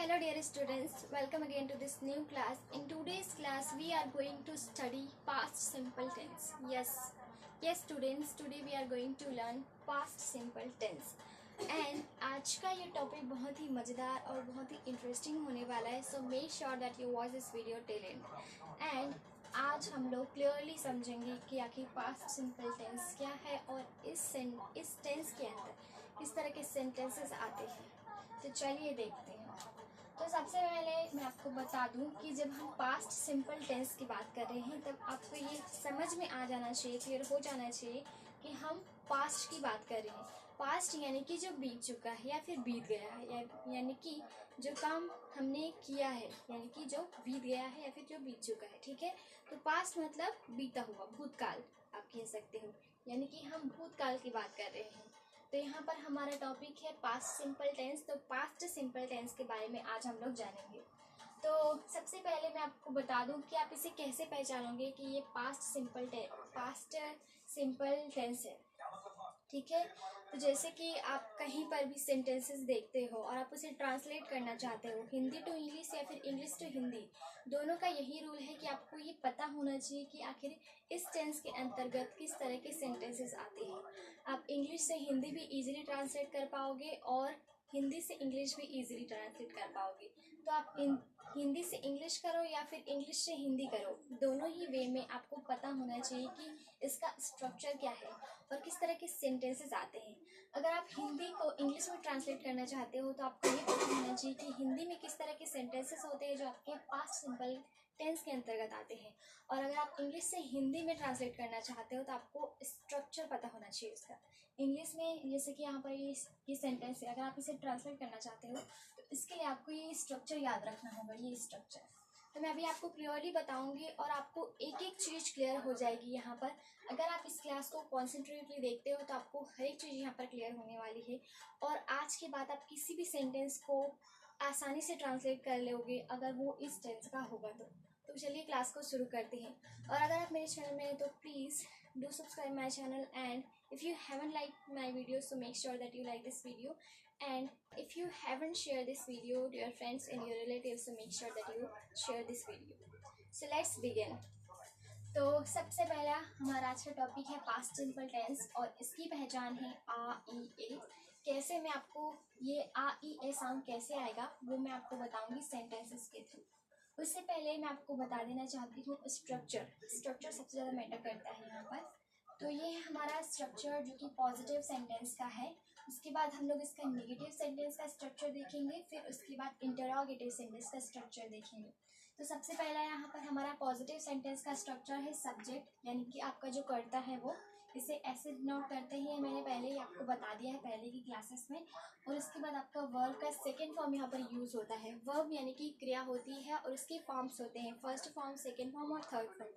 Hello dear students, welcome again to this new class. In today's class we are going to study past simple tense. Yes students, today we are going to learn past simple tense. And आज का ये topic बहुत ही मज़ेदार और बहुत ही interesting होने वाला है. So make sure that you watch this video till and. And आज हम लोग क्लियरली समझेंगे कि आखिर पास्ट सिंपल टेंस क्या है और इस टेंस के अंदर किस तरह के सेंटेंसेस आते हैं. तो चलिए देखते हैं. तो सबसे पहले मैं आपको बता दूं कि जब हम पास्ट सिंपल टेंस की बात कर रहे हैं तब आपको ये समझ में आ जाना चाहिए, क्लियर हो जाना चाहिए कि हम पास्ट की बात कर रहे हैं. पास्ट यानी कि जो बीत चुका है या फिर बीत गया है, यानी कि जो काम हमने किया है, यानी कि जो बीत गया है या फिर जो बीत चुका है. ठीक है, तो पास्ट मतलब बीता हुआ, भूतकाल आप कह सकते हो, यानी कि हम भूतकाल की बात कर रहे हैं. तो यहाँ पर हमारा टॉपिक है पास्ट सिंपल टेंस. तो पास्ट सिंपल टेंस के बारे में आज हम लोग जानेंगे. तो सबसे पहले मैं आपको बता दूं कि आप इसे कैसे पहचानोगे कि ये पास्ट सिंपल टेंस है. ठीक है, तो जैसे कि आप कहीं पर भी सेंटेंसेस देखते हो और आप उसे ट्रांसलेट करना चाहते हो हिंदी टू इंग्लिश या फिर इंग्लिश टू हिंदी, दोनों का यही रूल है कि आपको ये पता होना चाहिए कि आखिर इस टेंस के अंतर्गत किस तरह के सेंटेंसेस आते हैं. आप इंग्लिश से हिंदी भी इजीली ट्रांसलेट कर पाओगे और हिंदी से इंग्लिश भी इजीली ट्रांसलेट कर पाओगे. तो आप हिंदी से इंग्लिश करो या फिर इंग्लिश से हिंदी करो, दोनों ही वे में आपको पता होना चाहिए कि इसका स्ट्रक्चर क्या है और किस तरह के सेंटेंसेस आते हैं. अगर आप हिंदी को इंग्लिश में ट्रांसलेट करना चाहते हो तो आपको ये पता होना चाहिए कि हिंदी में किस तरह के सेंटेंसेस होते हैं जो आपके पास्ट सिंपल टेंस के अंतर्गत आते हैं. और अगर आप इंग्लिश से हिंदी में ट्रांसलेट करना चाहते हो तो आपको स्ट्रक्चर पता होना चाहिए इसका. इंग्लिश में जैसे कि यहाँ पर ये सेंटेंस है, अगर आप इसे ट्रांसलेट करना चाहते हो तो इसके लिए आपको ये स्ट्रक्चर याद रखना होगा. ये स्ट्रक्चर तो मैं अभी आपको क्लियरली बताऊंगी और आपको एक एक चीज़ क्लियर हो जाएगी यहाँ पर. अगर आप इस क्लास को कॉन्सेंट्रेटली देखते हो तो आपको हर एक चीज़ यहाँ पर क्लियर होने वाली है. और आज के बाद आप किसी भी सेंटेंस को आसानी से ट्रांसलेट कर लोगे अगर वो इस टेंस का होगा तो चलिए क्लास को शुरू करते हैं. और अगर आप मेरे चैनल में हैं तो please do subscribe my channel, and if you haven't liked my video so make sure that you like this video, and if you haven't shared this video to your friends and your relatives so make sure that you share this video. So let's begin. तो सबसे पहला हमारा आज का topic है past simple tense और इसकी पहचान है आ ई ए. कैसे मैं आपको ये आ ई ए साउंड कैसे आएगा वो मैं आपको बताऊंगी सेंटेंसेस के थ्रू. उससे पहले मैं आपको बता देना चाहती हूँ स्ट्रक्चर सबसे ज़्यादा मैटर करता है यहाँ पर. तो ये है हमारा स्ट्रक्चर जो कि पॉजिटिव सेंटेंस का है. उसके बाद हम लोग इसका नेगेटिव सेंटेंस का स्ट्रक्चर देखेंगे, फिर उसके बाद इंटरोगेटिव सेंटेंस का स्ट्रक्चर देखेंगे. तो सबसे पहला यहाँ पर हमारा पॉजिटिव सेंटेंस का स्ट्रक्चर है सब्जेक्ट, यानी कि आपका जो कर्ता है वो. इसे ऐसे नोट करते हैं, मैंने पहले ही आपको बता दिया है पहले की क्लासेस में. और उसके बाद आपका वर्ब का सेकंड फॉर्म यहाँ पर यूज़ होता है. वर्ब यानी कि क्रिया होती है और उसके फॉर्म्स होते हैं फर्स्ट फॉर्म, सेकंड फॉर्म और थर्ड फॉर्म.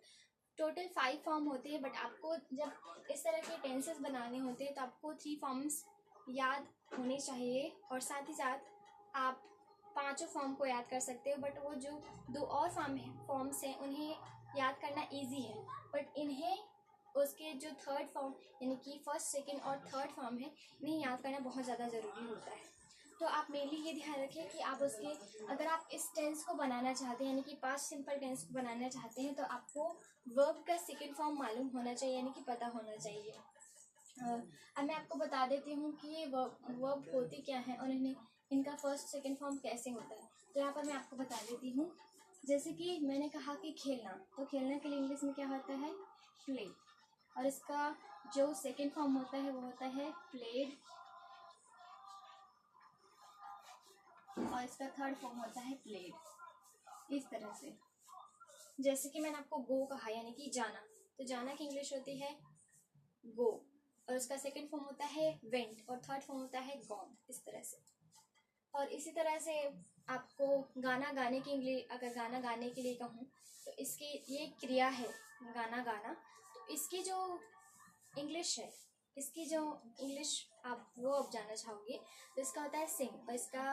टोटल 5 फॉर्म होते हैं, बट आपको जब इस तरह के टेंसेस बनाने होते हैं तो आपको 3 फॉर्म्स याद होने चाहिए और साथ ही साथ आप 5 फॉर्म को याद कर सकते हो. बट वो जो 2 और फॉर्म्स हैं उन्हें याद करना ईजी है, बट इन्हें उसके जो थर्ड फॉर्म यानी कि फर्स्ट, सेकंड और थर्ड फॉर्म है इन्हें याद करना बहुत ज़्यादा ज़रूरी होता है. तो आप मेनली ये ध्यान रखें कि आप उसके अगर आप इस टेंस को बनाना चाहते हैं यानी कि पास्ट सिंपल टेंस को बनाना चाहते हैं तो आपको वर्ब का सेकंड फॉर्म मालूम होना चाहिए, यानी कि पता होना चाहिए. अब मैं आपको बता देती हूँ कि ये वर्ब होती क्या है और इनका फर्स्ट सेकंड फॉर्म कैसे होता है. तो यहाँ पर मैं आपको बता देती हूँ. जैसे कि मैंने कहा कि खेलना, तो खेलने के लिए इंग्लिश में क्या होता है, प्ले. और इसका जो सेकंड फॉर्म होता है वो होता है प्लेड और इसका थर्ड फॉर्म होता है प्लेड. इस तरह से जैसे कि मैंने आपको गो कहा यानी कि जाना, तो जाना की इंग्लिश होती है गो और उसका सेकंड फॉर्म होता है वेंट और थर्ड फॉर्म होता है गॉन. इस तरह से. और इसी तरह से आपको गाना गाने के इंग्लिश, अगर गाना गाने के लिए कहूँ तो इसकी ये क्रिया है गाना गाना. तो इसकी जो इंग्लिश है, इसकी जो इंग्लिश आप वो अब जानना चाहोगे तो इसका होता है सिंग और इसका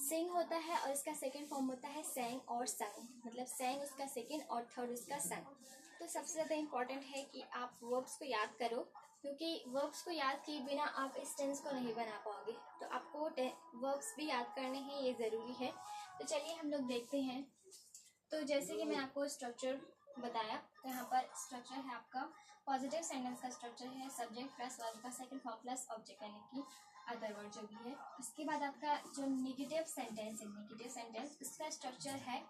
सिंग होता है और इसका सेकंड फॉर्म होता है सैंग और संग, मतलब सैंग उसका सेकंड और थर्ड उसका संग. तो सबसे ज़्यादा इम्पॉर्टेंट है कि आप वर्ब्स को याद करो, क्योंकि वर्ब्स को याद किए बिना आप इस टेंस को नहीं बना पाओगे. तो आपको वर्ब्स भी याद करने हैं, ये ज़रूरी है. तो चलिए हम लोग देखते हैं। तो जैसे कि मैंने आपको स्ट्रक्चर बताया, तो यहाँ पर स्ट्रक्चर है आपका पॉजिटिव सेंटेंस का स्ट्रक्चर है सब्जेक्ट प्लस वर्ब का सेकंड फॉर्म प्लस ऑब्जेक्ट यानी कि अदर वर्ड जो भी है। उसके बाद आपका जो नेगेटिव सेंटेंस है, नेगेटिव सेंटेंस इसका स्ट्रक्चर है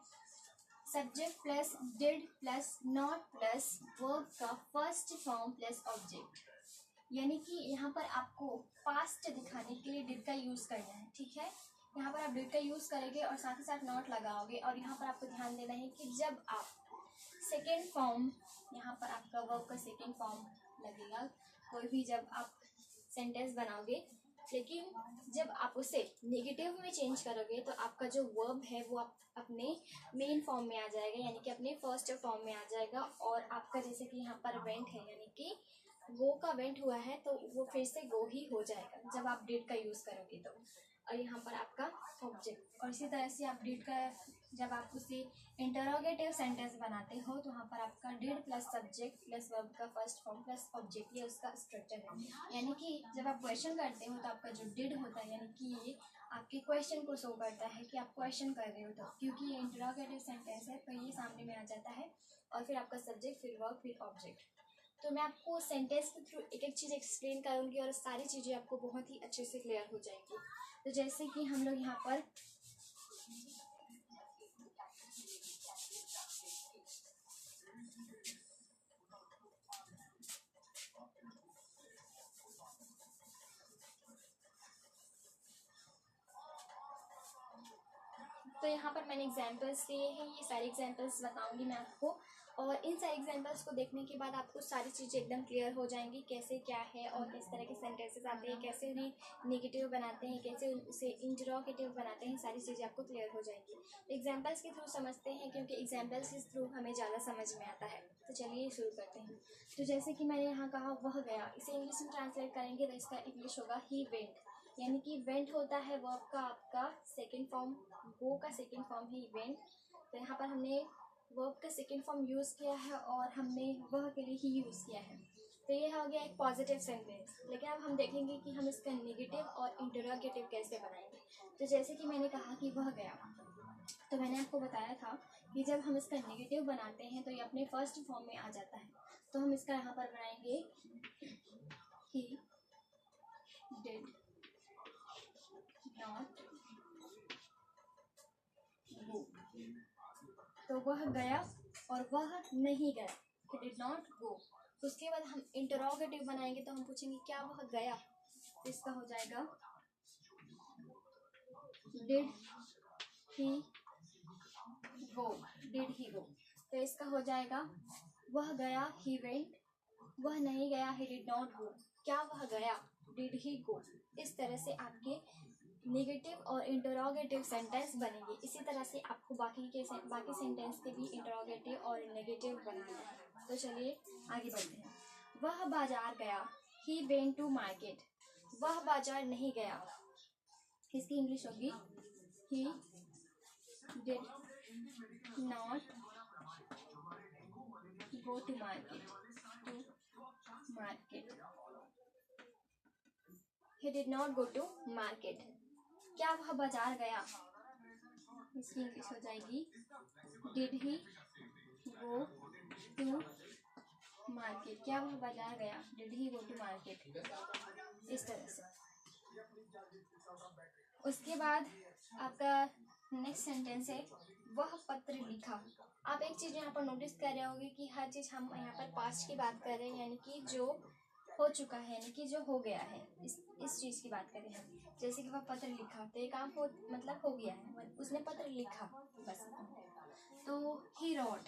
subject plus did plus not plus verb का फर्स्ट फॉर्म प्लस ऑब्जेक्ट। यानी कि यहाँ पर आपको पास्ट दिखाने के लिए डिड का यूज करना है, ठीक है। यहाँ पर आप डिड का यूज करेंगे और साथ ही साथ नॉट लगाओगे। और यहाँ पर आपको ध्यान देना है कि जब आप सेकेंड फॉर्म, यहाँ पर आपका वर्ब का सेकेंड फॉर्म लगेगा कोई भी जब आप सेंटेंस बनाओगे, लेकिन जब आप उसे नेगेटिव में चेंज करोगे तो आपका जो वर्ब है वो आप अपने मेन फॉर्म में आ जाएगा, यानी कि अपने फर्स्ट फॉर्म में आ जाएगा। और आपका जैसे कि यहाँ पर वेंट है, यानी कि गो का वेंट हुआ है तो वो फिर से गो ही हो जाएगा जब आप डिड का यूज़ करोगे तो। और यहाँ पर आपका ऑब्जेक्ट। और इसी तरह से आप डिड का जब आप उसे इंटरोगेटिव सेंटेंस बनाते हो तो वहाँ पर आपका did plus subject plus verb का फर्स्ट फॉर्म प्लस ऑब्जेक्ट, ये उसका स्ट्रक्चर है। यानी कि जब आप क्वेश्चन करते हो तो आपका जो डिड होता है, यानी कि ये आपके क्वेश्चन को शो करता है कि आप क्वेश्चन कर रहे हो, तो क्योंकि ये इंटरोगेटिव सेंटेंस है तो ये सामने में आ जाता है। और फिर आपका सब्जेक्ट, फिर वर्ब, फिर ऑब्जेक्ट। तो मैं आपको सेंटेंस के थ्रू एक एक चीज़ एक्सप्लेन करूँगी और सारी चीज़ें आपको बहुत ही अच्छे से क्लियर हो जाएंगी। तो जैसे कि हम लोग यहाँ पर तो यहाँ पर मैंने एग्जांपल्स दिए हैं, ये सारे एग्जांपल्स बताऊंगी मैं आपको। और इन सारे एग्जांपल्स को देखने के बाद आपको सारी चीज़ें एकदम क्लियर हो जाएंगी, कैसे क्या है और किस तरह के सेंटेंसेस आते हैं, कैसे उन्हें नेगेटिव बनाते हैं, कैसे उसे इंटरोगेटिव बनाते हैं, सारी चीज़ें आपको क्लियर हो जाएंगी। एग्जाम्पल्स के थ्रू समझते हैं, क्योंकि एग्जाम्पल्स के थ्रू हमें ज़्यादा समझ में आता है। तो चलिए शुरू करते हैं। तो जैसे कि मैंने यहाँ कहा वह गया, इसे इंग्लिश में ट्रांसलेट करेंगे तो इसका इंग्लिश होगा ही वेंट। यानी कि वेंट होता है वर्ब का आपका सेकंड फॉर्म, गो का सेकंड फॉर्म है इवेंट। तो यहाँ पर हमने वर्ब का सेकंड फॉर्म यूज़ किया है और हमने वह के लिए ही यूज़ किया है। तो ये हो गया एक पॉजिटिव सेंटेंस। लेकिन अब हम देखेंगे कि हम इसका नेगेटिव और इंटरोगेटिव कैसे बनाएंगे। तो जैसे कि मैंने कहा कि वह गया, तो मैंने आपको बताया था कि जब हम इसका नेगेटिव बनाते हैं तो ये अपने फर्स्ट फॉर्म में आ जाता है। तो हम इसका यहाँ पर बनाएंगे ही डिड नॉट गो। तो वह गया और वह नहीं गया, he did not go। उसके बाद हम इंटरोगेटिव बनाएंगे तो हम पूछेंगे क्या वह गया, तो इसका हो जाएगा did he go, did he go। तो इसका हो जाएगा वह गया he went, वह नहीं गया he did not go, क्या वह गया did he go। इस तरह से आपके नेगेटिव और इंटरोगेटिव सेंटेंस बनेंगे। इसी तरह से आपको बाकी सेंटेंस के भी इंटरोगेटिव और नेगेटिव बनाना है। तो चलिए आगे बढ़ते हैं। वह बाजार गया, ही वेंट टू मार्केट। वह बाजार नहीं गया, इसकी इंग्लिश होगी he did not go to market, he did not go to market. क्या वह बाजार गया, इसकी इंग्लिश हो जाएगी did he go to market. क्या वह बाजार गया, did he go to market. इस तरह से। उसके बाद आपका नेक्स्ट सेंटेंस है वह पत्र लिखा। आप एक चीज़ यहाँ पर नोटिस कर रहे होंगे कि हर चीज़ हम यहाँ पर पास्ट की बात कर रहे हैं, यानी कि जो हो चुका है, यानी कि जो हो गया है, इस चीज़ की बात करें हम। जैसे कि वह पत्र लिखा, तो ये काम हो मतलब हो गया है, उसने पत्र लिखा बस। तो ही रोट,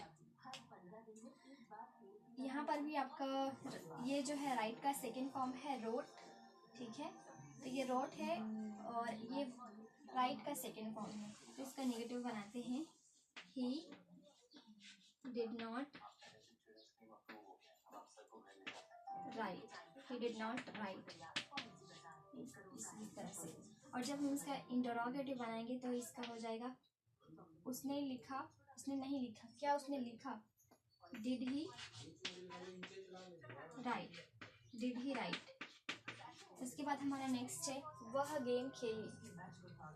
यहाँ पर भी आपका ये जो है राइट का सेकंड फॉर्म है रोट, ठीक है। तो ये रोट है और ये राइट का सेकंड फॉर्म है। तो इसका नेगेटिव बनाते हैं ही did not right, he did not right, इस तरह से। और जब हम इसका इंटरोगेटिव बनाएंगे तो इसका हो जाएगा उसने लिखा, उसने नहीं लिखा, क्या उसने लिखा, did he right, did he right. उसके बाद हमारा नेक्स्ट है वह गेम खेली।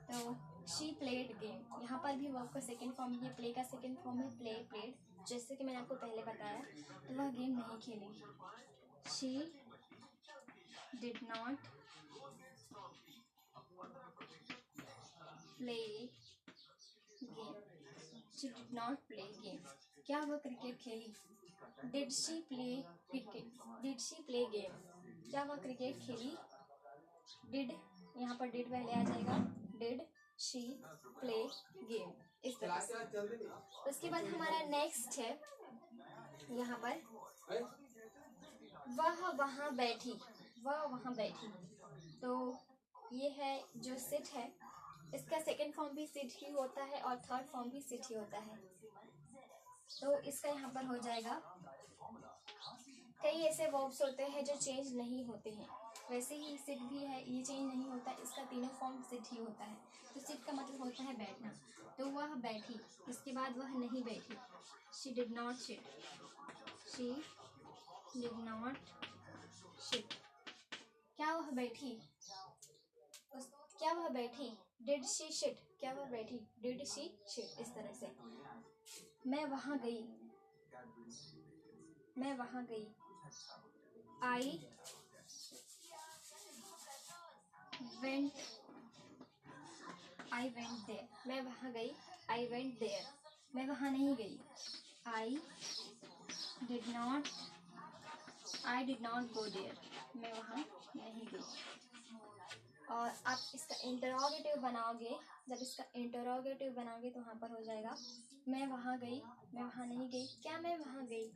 तो शी प्लेड गेम, यहाँ पर भी वर्ब का सेकेंड फॉर्म, ये प्ले का सेकेंड फॉर्म है प्ले प्लेड, जैसे कि मैंने आपको पहले बताया। तो वह गेम नहीं खेली। She did not play game, she did not play game. क्या वह क्रिकेट खेली? Did she play cricket, did she play game, क्या वह क्रिकेट खेली? डिड, यहाँ पर डिड पहले आ जाएगा, डिड शी प्ले गेम, इस तरह से। उसके बाद हमारा नेक्स्ट है यहाँ पर वह वहाँ बैठी, वह वहाँ बैठी। तो ये है जो सिट है, इसका सेकंड फॉर्म भी सिट ही होता है और थर्ड फॉर्म भी सिट ही होता है। तो इसका यहाँ पर हो जाएगा, कई ऐसे वर्ब्स होते हैं जो चेंज नहीं होते हैं, वैसे ही सिट भी है, ये चेंज नहीं होता, इसका तीनों फॉर्म सिट ही होता है। तो सिट का मतलब होता है बैठना। तो वह बैठी, इसके बाद वह नहीं बैठी, she did not sit, she did not sit. क्या वह बैठी? क्या वह बैठी? डिड शी सिट, क्या वह बैठी? डिड शी सिट, इस तरह से। मैं वहाँ गई, मैं वहाँ गई, I went, I went there, मैं वहाँ गई, आई वेंट देयर। मैं वहाँ नहीं गई, I did not, I did not go there, मैं वहाँ नहीं गई। और आप इसका इंटरोगेटिव बनाओगे, जब इसका इंटरोगेटिव बनाओगे तो वहाँ पर हो जाएगा, मैं वहाँ गई, मैं वहाँ नहीं गई, क्या मैं वहाँ गई?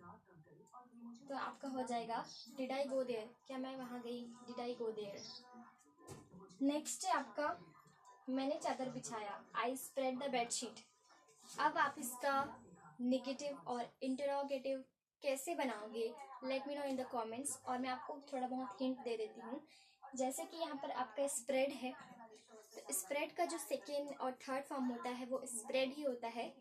तो आपका हो जाएगा डिड आई गो देयर, क्या मैं वहाँ गई? Did I go there. Next है आपका मैंने चादर बिछाया, आई स्प्रेड द बेडशीट। अब आप इसका नेगेटिव और इंटरोगेटिव कैसे बनाओगे, let me know in the comments, और मैं आपको थोड़ा बहुत हिंट दे देती हूँ। जैसे कि यहाँ पर आपका स्प्रेड है, तो स्प्रेड का जो सेकेंड और थर्ड फॉर्म होता है वो स्प्रेड ही होता है,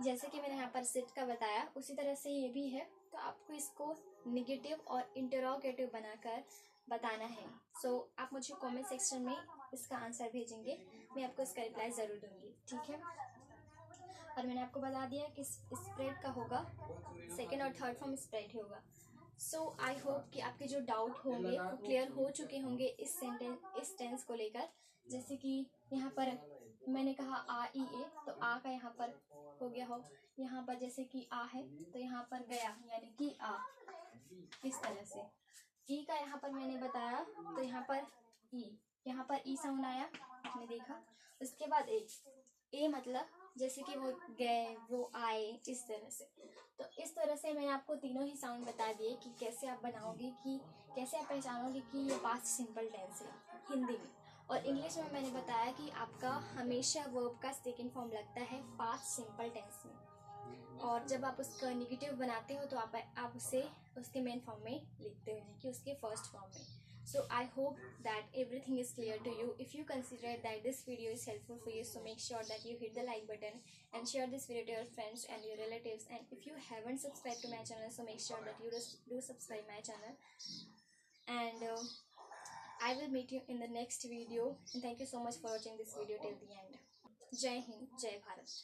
जैसे कि मैंने यहाँ पर सिट का बताया, उसी तरह से ये भी है। तो आपको इसको नेगेटिव और इंटरोगेटिव बनाकर बताना है। सो आप मुझे कमेंट सेक्शन में इसका आंसर भेजेंगे, मैं आपको इसका रिप्लाई ज़रूर दूंगी, ठीक है। और मैंने आपको बता दिया कि स्प्रेड का होगा, सेकेंड और थर्ड फॉर्म स्प्रेड ही होगा। सो आई होप कि आपके जो डाउट होंगे वो क्लियर हो चुके होंगे इस सेंटेंस, इस टेंस को लेकर। जैसे कि यहाँ पर मैंने कहा आ ई ए, तो आ का यहाँ पर हो गया हो, यहाँ पर जैसे कि आ है तो यहाँ पर गया, यानी कि आ, इस तरह से। ई का यहाँ पर मैंने बताया तो यहाँ पर ई, यहाँ पर ई साउंड आया, आपने देखा। उसके बाद ए मतलब जैसे कि वो गए, वो आए, इस तरह से। तो इस तरह से मैंने आपको तीनों ही साउंड बता दिए कि कैसे आप बनाओगे, कि कैसे आप पहचानोगे कि ये पास्ट सिंपल टेंस है हिंदी में। और इंग्लिश में मैंने बताया कि आपका हमेशा वर्ब का सेकंड फॉर्म लगता है पास्ट सिंपल टेंस में, और जब आप उसका नेगेटिव बनाते हो तो आप उसे उसके मेन फॉर्म में लिखते हो, कि उसके फर्स्ट फॉर्म में। So I hope that everything is clear to you. If you consider that this video is helpful for you, so make sure that you hit the like button and share this video to your friends and your relatives. And if you haven't subscribed to my channel, so make sure that you do subscribe my channel. And I will meet you in the next video. And thank you so much for watching this video till the end. Jai Hind, Jai Bharat.